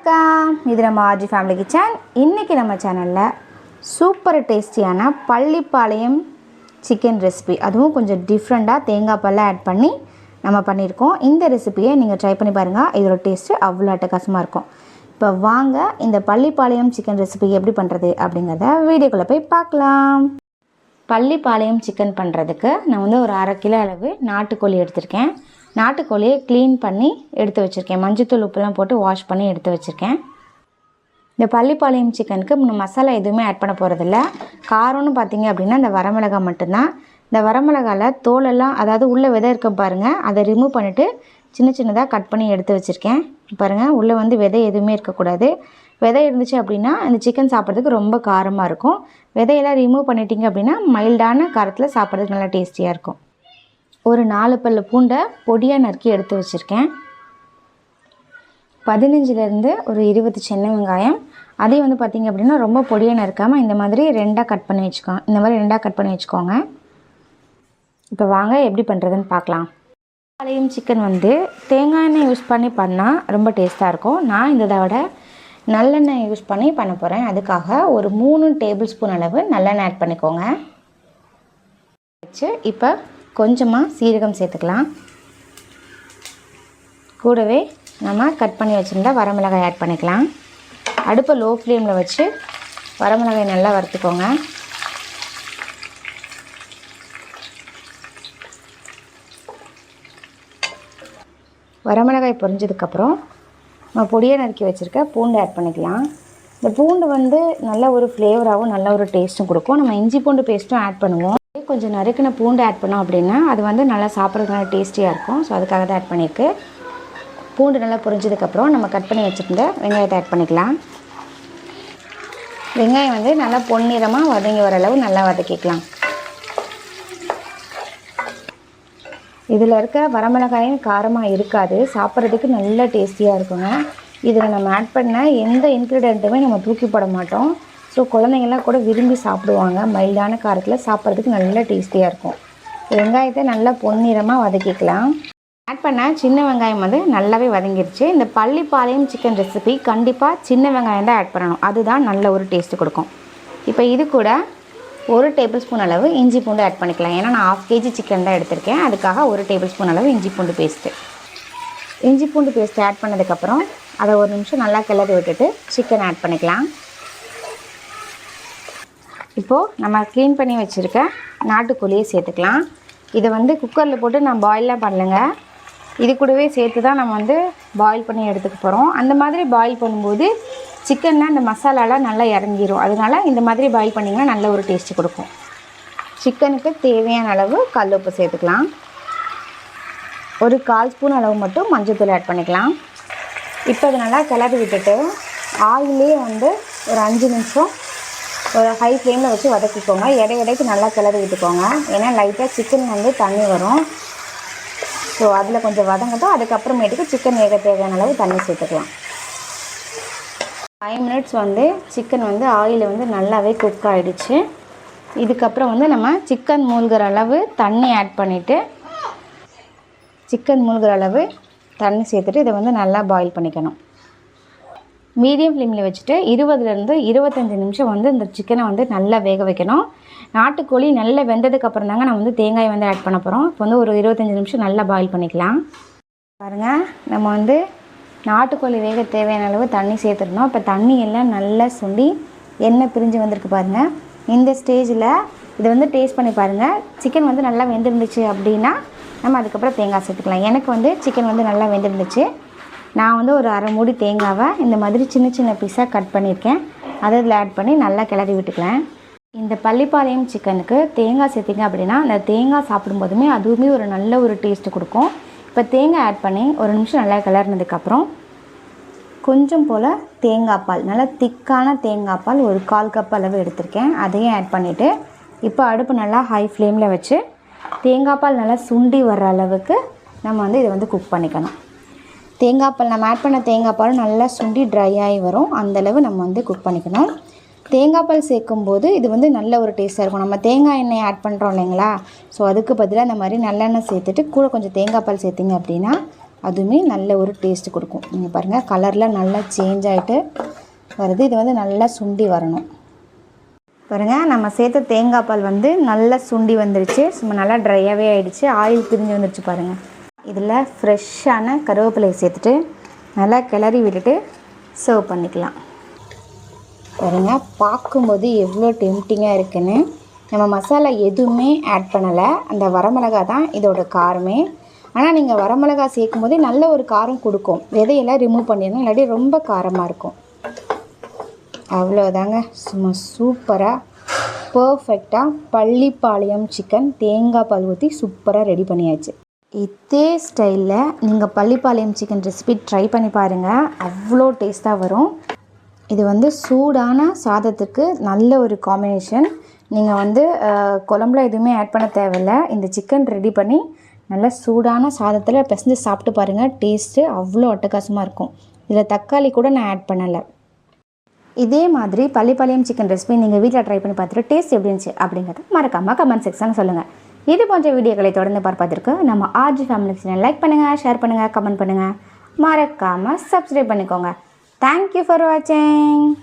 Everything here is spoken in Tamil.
வணக்கம், இது நம்ம ஆர்ஜி ஃபேமிலி கிச்சன். இன்றைக்கி நம்ம சேனலில் சூப்பர் டேஸ்டியான பள்ளிப்பாளையம் சிக்கன் ரெசிபி, அதுவும் கொஞ்சம் டிஃப்ரெண்ட்டாக தேங்காய் பால்லாம் ஆட் பண்ணி நம்ம பண்ணியிருக்கோம். இந்த ரெசிபியை நீங்கள் ட்ரை பண்ணி பாருங்கள், இதோட டேஸ்ட்டு அவ்வளோ அட்டகாசமாக இருக்கும். இப்போ வாங்க இந்த பள்ளிப்பாளையம் சிக்கன் ரெசிபி எப்படி பண்ணுறது அப்படிங்கிறத வீடியோக்குள்ளே போய் பார்க்கலாம். பள்ளிப்பாளையம் சிக்கன் பண்ணுறதுக்கு நான் வந்து ஒரு 1/2 கிலோ அளவு நாட்டுக்கோழி எடுத்திருக்கேன். நாட்டுக்கோழியை க்ளீன் பண்ணி எடுத்து வச்சுருக்கேன். மஞ்சத்தூள் உப்புலாம் போட்டு வாஷ் பண்ணி எடுத்து வச்சுருக்கேன். இந்த பள்ளிப்பாளையம் சிக்கனுக்கு மசாலா எதுவுமே ஆட் பண்ண போகிறதில்ல. காரம்னு பார்த்திங்க அப்படின்னா இந்த வரமிளகாய் மட்டும்தான். இந்த வரமிளகாயில் தோலெல்லாம், அதாவது உள்ளே விதை இருக்க பாருங்கள், அதை ரிமூவ் பண்ணிவிட்டு சின்ன சின்னதாக கட் பண்ணி எடுத்து வச்சுருக்கேன். பாருங்கள், உள்ளே வந்து விதை எதுவுமே இருக்கக்கூடாது. விதை இருந்துச்சு அப்படின்னா இந்த சிக்கன் சாப்பிட்றதுக்கு ரொம்ப காரமாக இருக்கும். விதையெல்லாம் ரிமூவ் பண்ணிட்டீங்க அப்படின்னா மைல்டான காரத்தில் சாப்பிட்றதுக்கு நல்லா டேஸ்டியாக இருக்கும். ஒரு 4 பல்லு பூண்டை பொடியாக நறுக்கி எடுத்து வச்சுருக்கேன். 15லேருந்து ஒரு 20 சின்ன வெங்காயம். அதையும் வந்து பார்த்திங்க அப்படின்னா ரொம்ப பொடியாக நறுக்காமல் இந்த மாதிரி 2ஆக கட் பண்ணி வச்சுக்கோங்க. இந்த மாதிரி 2ஆக கட் பண்ணி வச்சுக்கோங்க. இப்போ வாங்க எப்படி பண்ணுறதுன்னு பார்க்கலாம். பள்ளிப்பாளையம் சிக்கன் வந்து தேங்காய் எண்ணெய் யூஸ் பண்ணி பண்ணால் ரொம்ப டேஸ்ட்டாக இருக்கும். நான் இந்த தடவை நல்லெண்ணெய் யூஸ் பண்ணி பண்ண போகிறேன். அதுக்காக ஒரு 3 டேபிள் ஸ்பூன் அளவு நல்லெண்ணெய் ஆட் பண்ணிக்கோங்க. வச்சு இப்போ கொஞ்சமாக சீரகம் சேர்த்துக்கலாம். கூடவே நம்ம கட் பண்ணி வச்சுருந்தா வரமிளகாய் ஆட் பண்ணிக்கலாம். அடுப்பை லோ ஃப்ளேமில் வச்சு வரமிளகாய் நல்லா வறுத்துக்கோங்க. வரமிளகாய் பொரிஞ்சதுக்கப்புறம் நம்ம பொடியை நறுக்கி வச்சுருக்க பூண்டு ஆட் பண்ணிக்கலாம். இந்த பூண்டு வந்து நல்ல ஒரு ஃப்ளேவராகவும் நல்ல ஒரு டேஸ்ட்டும் கொடுக்கும். நம்ம இஞ்சி பூண்டு பேஸ்ட்டும் ஆட் பண்ணுவோம். கொஞ்சம் நறுக்கின பூண்டு ஆட் பண்ணோம் அப்படின்னா அது வந்து நல்லா சாப்பிட்றதுக்கு நல்லா டேஸ்டியாக இருக்கும். ஸோ அதுக்காக தான் ஆட் பண்ணியிருக்கு. பூண்டு நல்லா பொரிஞ்சதுக்கப்புறம் நம்ம கட் பண்ணி வச்சுருந்த வெங்காயத்தை ஆட் பண்ணிக்கலாம். வெங்காயம் வந்து நல்லா பொன்னிறமாக வதங்கி வர அளவு நல்லா வதக்கிக்கலாம். இதில் இருக்க வரமிளகாயும் காரமாக இருக்காது, சாப்பிட்றதுக்கு நல்ல டேஸ்டியாக இருக்குங்க. இதில் நம்ம ஆட் பண்ண எந்த இன்க்ரீடியண்ட்டுமே நம்ம தூக்கி போட மாட்டோம். ஸோ குழந்தைங்கள்லாம் கூட விரும்பி சாப்பிடுவாங்க. மைல்டான காரத்தில் சாப்பிட்றதுக்கு நல்ல டேஸ்டியாக இருக்கும். வெங்காயத்தை நல்லா பொன்னிறமாக வதக்கிக்கலாம். ஆட் பண்ண சின்ன வெங்காயம் வந்து நல்லாவே வதங்கிடுச்சு. இந்த பள்ளிப்பாளையம் சிக்கன் ரெசிபி கண்டிப்பாக சின்ன வெங்காயம் தான் ஆட் பண்ணணும், அதுதான் நல்ல ஒரு டேஸ்ட்டு கொடுக்கும். இப்போ இது கூட 1 டேபிள் ஸ்பூன் அளவு இஞ்சி பூண்டு ஆட் பண்ணிக்கலாம். ஏன்னா நான் 1/2 kg சிக்கன் தான் எடுத்திருக்கேன். அதுக்காக 1 டேபிள் ஸ்பூன் அளவு இஞ்சி பூண்டு பேஸ்ட்டு. இஞ்சி பூண்டு பேஸ்ட்டு ஆட் பண்ணதுக்கப்புறம் அதை ஒரு நிமிஷம் நல்லா கிளறி விட்டுட்டு சிக்கன் ஆட் பண்ணிக்கலாம். இப்போது நம்ம க்ளீன் பண்ணி வச்சுருக்க நாட்டுக்கோழியை சேர்த்துக்கலாம். இதை வந்து குக்கரில் போட்டு நான் பாயிலாம் பண்ணலைங்க. இது கூடவே சேர்த்து தான் நம்ம வந்து பாயில் பண்ணி எடுத்துக்க போகிறோம். அந்த மாதிரி பாயில் பண்ணும்போது சிக்கனில் அந்த மசாலாலாம் நல்லா இறங்கிடும். அதனால இந்த மாதிரி பாயில் பண்ணிங்கன்னா நல்ல ஒரு டேஸ்ட்டு கொடுக்கும். சிக்கனுக்கு தேவையான அளவு கல் உப்பு சேர்த்துக்கலாம். ஒரு 1/4 ஸ்பூன் அளவு மட்டும் மஞ்சள்தூள் ஆட் பண்ணிக்கலாம். இப்போ இது நல்லா கிளறி விட்டுட்டு ஆயிலே வந்து ஒரு 5 நிமிஷம் ஒரு ஹை ஃப்ளேமில் வச்சு வதக்கிக்கோங்க. இடைக்கு நல்லா கிளறி விட்டுக்கோங்க. ஏன்னா லைட்டாக சிக்கன் வந்து தண்ணி வரும். ஸோ அதில் கொஞ்சம் வதங்கட்டும். அதுக்கப்புறமேட்டுக்கு சிக்கன் வேக தேவையான அளவு தண்ணி சேர்த்துக்கலாம். 5 மினிட்ஸ் வந்து சிக்கன் வந்து ஆயில் வந்து நல்லாவே குக் ஆகிடுச்சு. இதுக்கப்புறம் வந்து நம்ம சிக்கன் மூழ்கிற அளவு தண்ணி ஆட் பண்ணிவிட்டு தண்ணி சேர்த்துட்டு இதை வந்து நல்லா பாயில் பண்ணிக்கணும். மீடியம் ஃப்ளேமில் வச்சுட்டு 20லேருந்து 25 நிமிஷம் வந்து இந்த சிக்கனை வந்து நல்லா வேக வைக்கணும். நாட்டுக்கோழி நல்லா வெந்ததுக்கப்புறம் தாங்க நம்ம வந்து தேங்காய் வந்து ஆட் பண்ண போகிறோம். இப்போ வந்து ஒரு 25 நிமிஷம் நல்லா பாயில் பண்ணிக்கலாம். பாருங்கள், நம்ம வந்து நாட்டுக்கோழி வேக தேவையான அளவு தண்ணி சேர்த்துருந்தோம். இப்போ தண்ணி எல்லாம் நல்லா சுண்டி எண்ணெய் பிரிஞ்சு வந்திருக்கு பாருங்கள். இந்த ஸ்டேஜில் இதை வந்து டேஸ்ட் பண்ணி பாருங்கள். சிக்கன் வந்து நல்லா வெந்திருந்துச்சு அப்படின்னா நம்ம அதுக்கப்புறம் தேங்காய் சேர்த்துக்கலாம். எனக்கு வந்து சிக்கன் வந்து நல்லா வெந்திருந்துச்சு. நான் வந்து ஒரு 1/2 மூடி தேங்காவை இந்த மாதிரி சின்ன சின்ன பீஸாக கட் பண்ணியிருக்கேன். அதை இதில் ஆட் பண்ணி நல்லா கிளறி விட்டுக்கலாம். இந்த பள்ளிப்பாளையம் சிக்கனுக்கு தேங்காய் சேர்த்திங்க அப்படின்னா அந்த தேங்காய் சாப்பிடும்போதுமே அதுவுமே ஒரு நல்ல ஒரு டேஸ்ட்டு கொடுக்கும். இப்போ தேங்காய் ஆட் பண்ணி ஒரு நிமிஷம் நல்லா கிளறினதுக்கப்புறம் கொஞ்சம் போல் தேங்காய் பால், நல்லா திக்கான தேங்காய் பால் ஒரு 1/4 கப் அளவு எடுத்திருக்கேன். அதையும் ஆட் பண்ணிவிட்டு இப்போ அடுப்பு நல்லா ஹை ஃப்ளேமில் வச்சு தேங்காய் பால் நல்லா சுண்டி வர்ற அளவுக்கு நம்ம வந்து இதை வந்து குக் பண்ணிக்கணும். தேங்காய் பால் நம்ம ஆட் பண்ண தேங்காய் பால் நல்லா சுண்டி ட்ரை ஆகி வரும். அந்தளவு நம்ம வந்து குக் பண்ணிக்கணும். தேங்காய் பால் சேர்க்கும்போது இது வந்து நல்ல ஒரு டேஸ்ட்டாக இருக்கும். நம்ம தேங்காய் எண்ணெய் ஆட் பண்ணுறோம் இல்லைங்களா, ஸோ அதுக்கு பதிலாக இந்த மாதிரி நல்லெண்ணெய் சேர்த்துட்டு கூட கொஞ்சம் தேங்காய் பால் சேர்த்திங்க அப்படின்னா அதுவுமே நல்ல ஒரு டேஸ்ட்டு கொடுக்கும். நீங்கள் பாருங்கள் கலரில் நல்லா சேஞ்ச் ஆகிட்டு வருது. இது வந்து நல்லா சுண்டி வரணும். பாருங்கள் நம்ம சேர்த்த தேங்காய் பால் வந்து நல்லா சுண்டி வந்துருச்சு. சும்மா நல்லா ட்ரையாகவே ஆகிடுச்சு. ஆயில் பிரிஞ்சு வந்துருச்சு பாருங்கள். இதில் ஃப்ரெஷ்ஷான கருவேப்பிலையை சேர்த்துட்டு நல்லா கிளறி விட்டுட்டு சர்வ் பண்ணிக்கலாம். பாருங்கள் பார்க்கும்போது எவ்வளோ டெம்டிங்காக இருக்குன்னு. நம்ம மசாலா எதுவுமே ஆட் பண்ணலை. அந்த வரமிளகா தான் இதோட காரமே. ஆனால் நீங்கள் வரமிளகா சேர்க்கும் போதே நல்ல ஒரு காரம் கொடுக்கும். விதையெல்லாம் ரிமூவ் பண்ணிடணும், இல்லாட்டி ரொம்ப காரமாக இருக்கும். அவ்வளோதாங்க. சும்மா சூப்பராக பர்ஃபெக்டாக பள்ளிப்பாளையம் சிக்கன் தேங்காய் பால் ஊற்றி சூப்பராக ரெடி பண்ணியாச்சு. இதே ஸ்டைலில் நீங்கள் பள்ளிப்பாளையம் சிக்கன் ரெசிபி ட்ரை பண்ணி பாருங்கள். அவ்வளோ டேஸ்ட்டாக வரும். இது வந்து சூடான சாதத்துக்கு நல்ல ஒரு காம்பினேஷன். நீங்கள் வந்து குழம்புல எதுவுமே ஆட் பண்ண தேவையில்லை. இந்த சிக்கன் ரெடி பண்ணி நல்லா சூடான சாதத்தில் பிசைஞ்சு சாப்பிட்டு பாருங்கள். டேஸ்ட்டு அவ்வளோ அட்டகாசமாக இருக்கும். இதில் தக்காளி கூட நான் ஆட் பண்ணலை. இதே மாதிரி பள்ளிப்பாளையம் சிக்கன் ரெசிபி நீங்கள் வீட்டில் ட்ரை பண்ணி பார்த்துட்டு டேஸ்ட் எப்படி இருந்துச்சு அப்படிங்கிறத மறக்காமல் கமெண்ட் செக்ஷன் சொல்லுங்கள். இது போன்ற வீடியோக்களை தொடர்ந்து பார்ப்பதற்கு நம்ம ஆர்ஜி ஃபேமிலி சேனல் லைக் பண்ணுங்கள், ஷேர் பண்ணுங்கள், கமெண்ட் பண்ணுங்கள். மறக்காமல் சப்ஸ்கிரைப் பண்ணிக்கோங்க. Thank you for watching.